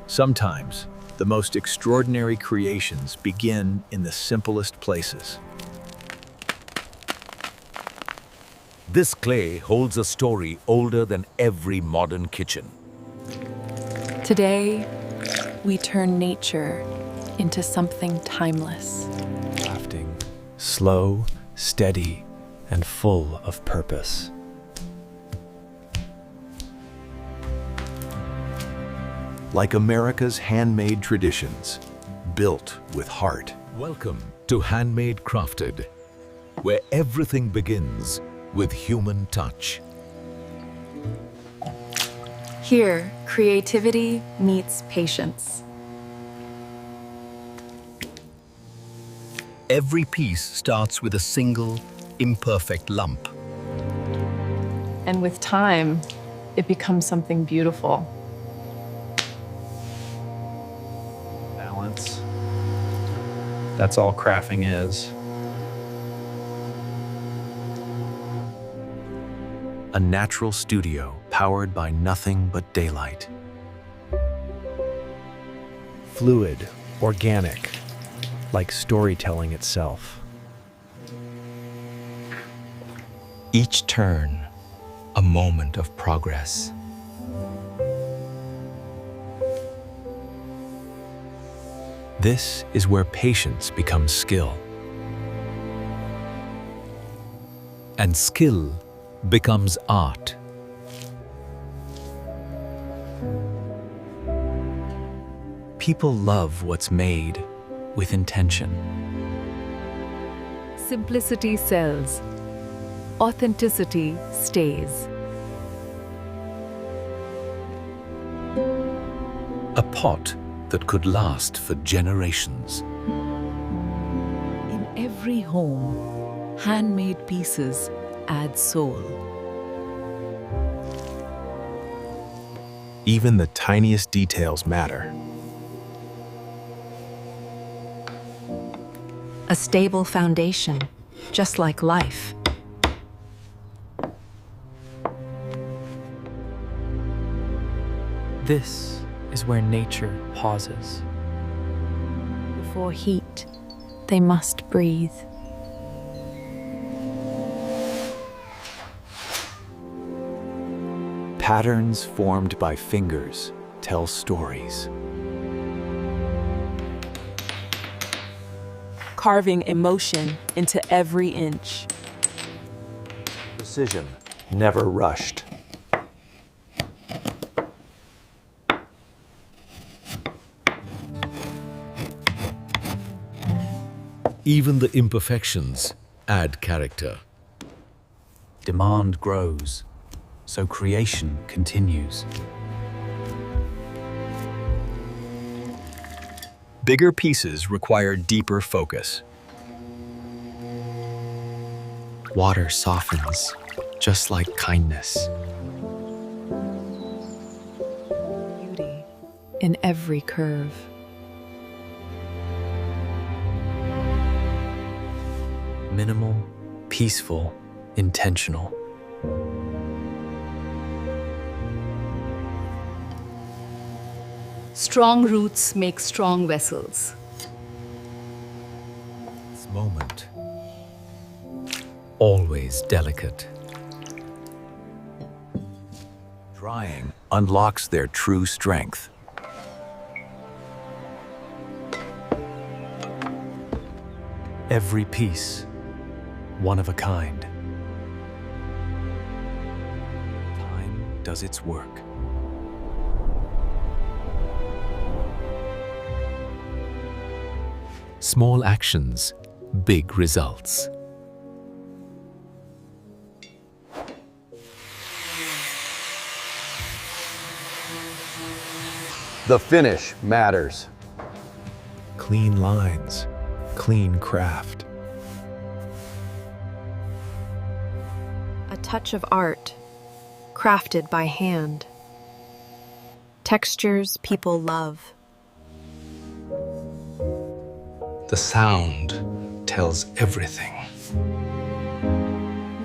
Sometimes, the most extraordinary creations begin in the simplest places. This clay holds a story older than every modern kitchen. Today, we turn nature into something timeless. Crafting, slow, steady, and full of purpose. Like America's handmade traditions, built with heart. Welcome to Handmade Crafted, where everything begins with human touch. Here, creativity meets patience. Every piece starts with a single, imperfect lump. And with time, it becomes something beautiful. Balance. That's all crafting is. A natural studio powered by nothing but daylight. Fluid, organic, like storytelling itself. Each turn, a moment of progress. This is where patience becomes skill. And skill becomes art. People love what's made with intention. Simplicity sells. Authenticity stays. A pot that could last for generations. In every home, handmade pieces add soul. Even the tiniest details matter. A stable foundation, just like life. This is where nature pauses. Before heat, they must breathe. Patterns formed by fingers tell stories. Carving emotion into every inch. Precision, never rushed. Even the imperfections add character. Demand grows, so creation continues. Bigger pieces require deeper focus. Water softens, just like kindness. Beauty in every curve. Minimal, peaceful, intentional. Strong roots make strong vessels. This moment, always delicate. Trying unlocks their true strength. Every piece, one of a kind. Time does its work. Small actions, big results. The finish matters. Clean lines, clean craft. A touch of art, crafted by hand. Textures people love. The sound tells everything.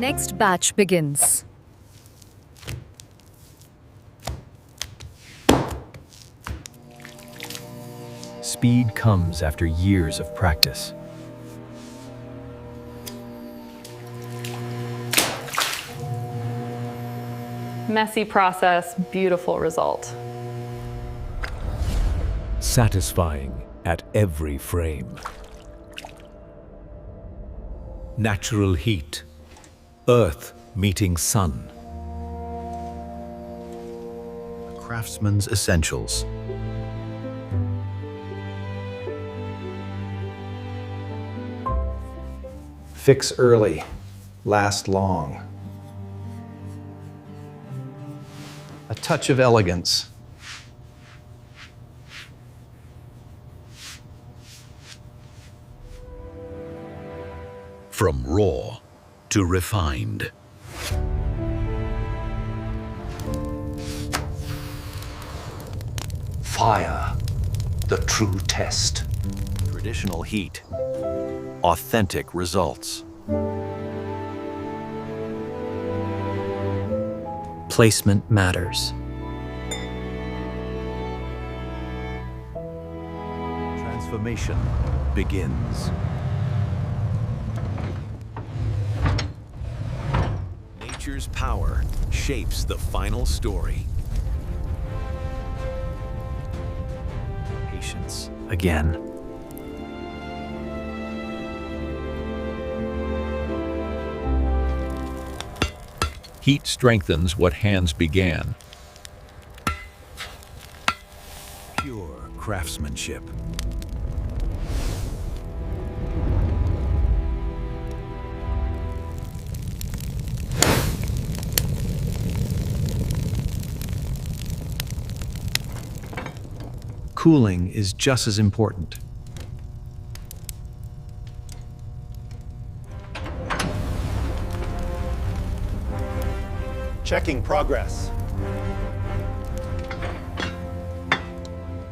Next batch begins. speed comes after years of practice. Messy process, beautiful result. Satisfying at every frame. Natural heat. Earth meeting sun. Craftsman's essentials. Fix early, last long. A touch of elegance. From raw to refined. Fire, the true test. Traditional heat. Authentic results. Placement matters. Transformation begins. Nature's power shapes the final story. Patience again. Heat strengthens what hands began. Pure craftsmanship. Cooling is just as important. Checking progress.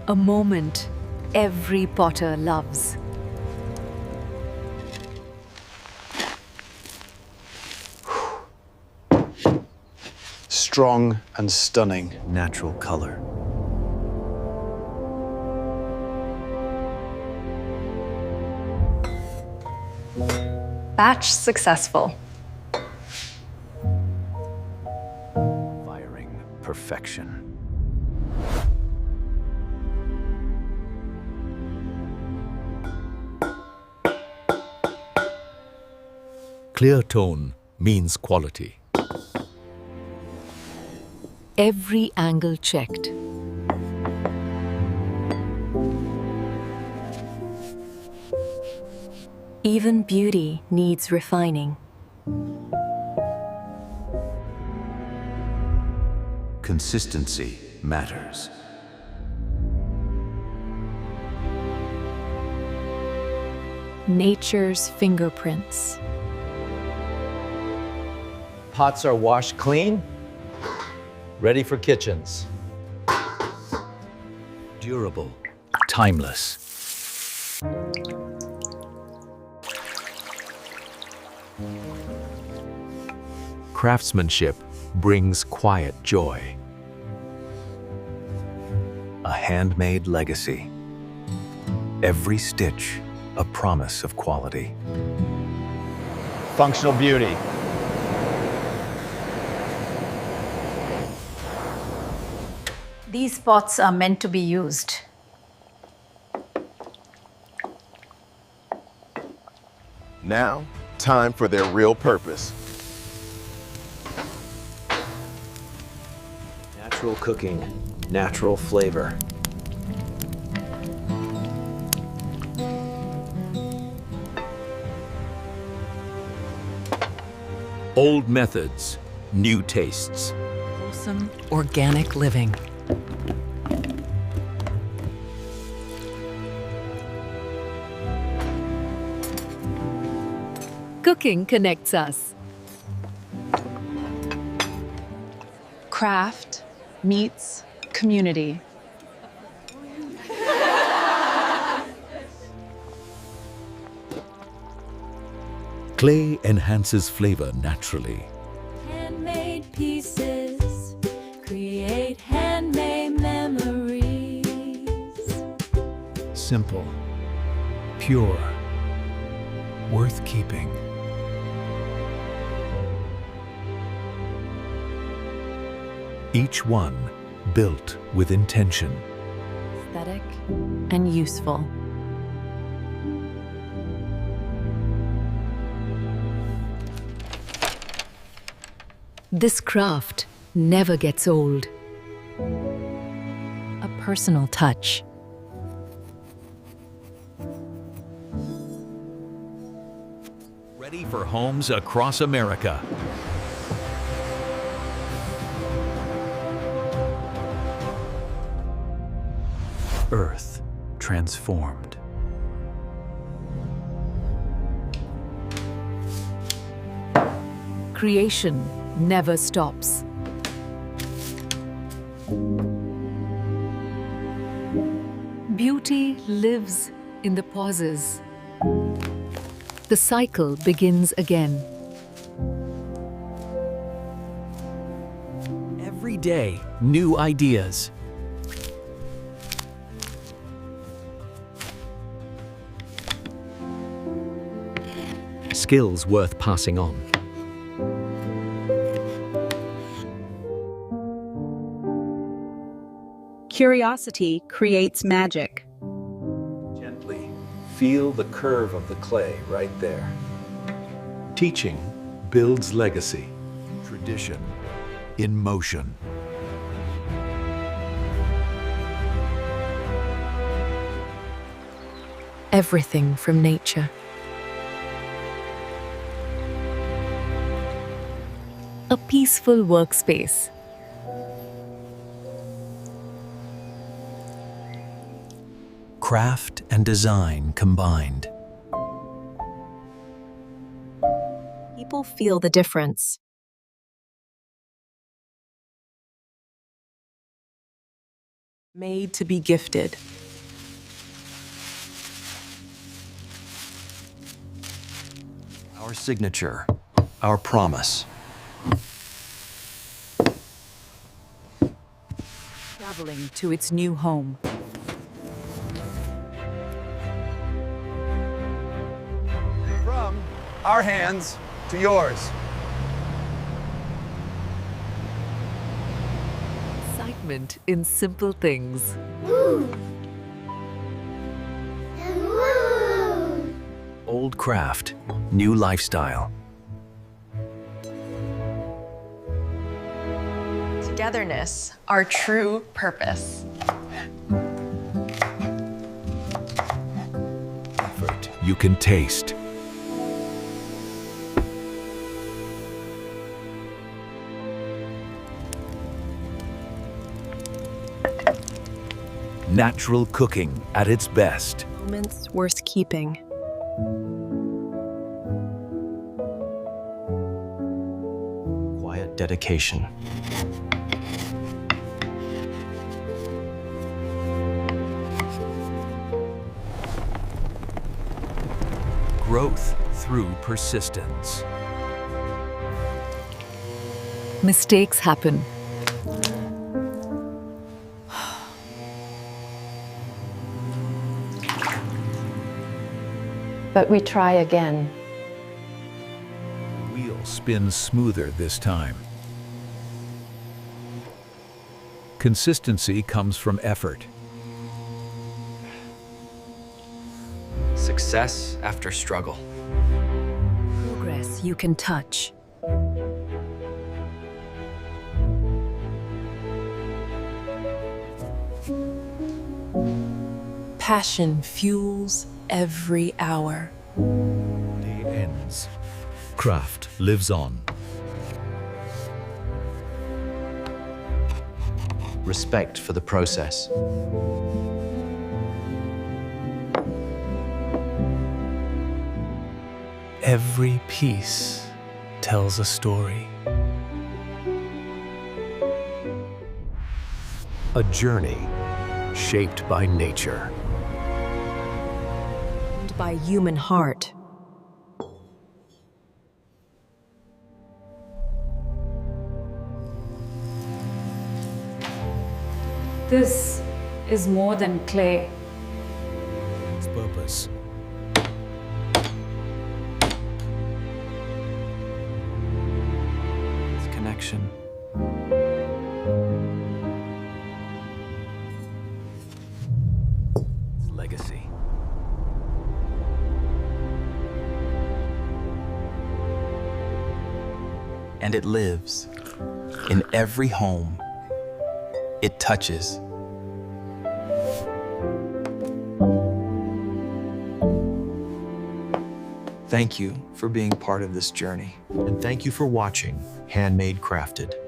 A moment every potter loves. Strong and stunning. Natural color. Batch successful. Firing perfection. Clear tone means quality. Every angle checked. Even beauty needs refining. Consistency matters. Nature's fingerprints. Pots are washed clean, ready for kitchens. Durable. Timeless. Craftsmanship brings quiet joy. A handmade legacy. Every stitch a promise of quality. Functional beauty. These pots are meant to be used. Now, time for their real purpose. Natural cooking, natural flavor. Old methods, new tastes. Wholesome, organic living. Cooking connects us. Craft meets community. Clay enhances flavor naturally. Handmade pieces create handmade memories. simple, pure, worth keeping. Each one built with intention. Aesthetic and useful. This craft never gets old. A personal touch. Ready for homes across America. Earth transformed. Creation never stops. Beauty lives in the pauses. The cycle begins again. Every day, new ideas. Skills worth passing on. Curiosity creates magic. Gently feel the curve of the clay right there. Teaching builds legacy. Tradition in motion. Everything from nature. A peaceful workspace. Craft and design combined. People feel the difference. Made to be gifted. Our signature, our promise. Traveling to its new home. From our hands to yours. Excitement in simple things. Old craft, new lifestyle. Togetherness, our true purpose. Effort you can taste. Natural cooking at its best. Moments worth keeping. Quiet dedication. Growth through persistence. Mistakes happen. But we try again. Wheel spins smoother this time. Consistency comes from effort. Success after struggle. Progress you can touch. Passion fuels every hour. Day ends. Craft lives on. Respect for the process. Every piece tells a story. A journey shaped by nature. By human heart. This is more than clay. purpose. It's connection. It's legacy. And it lives in every home it touches. Thank you for being part of this journey. And thank you for watching Handmade Crafted.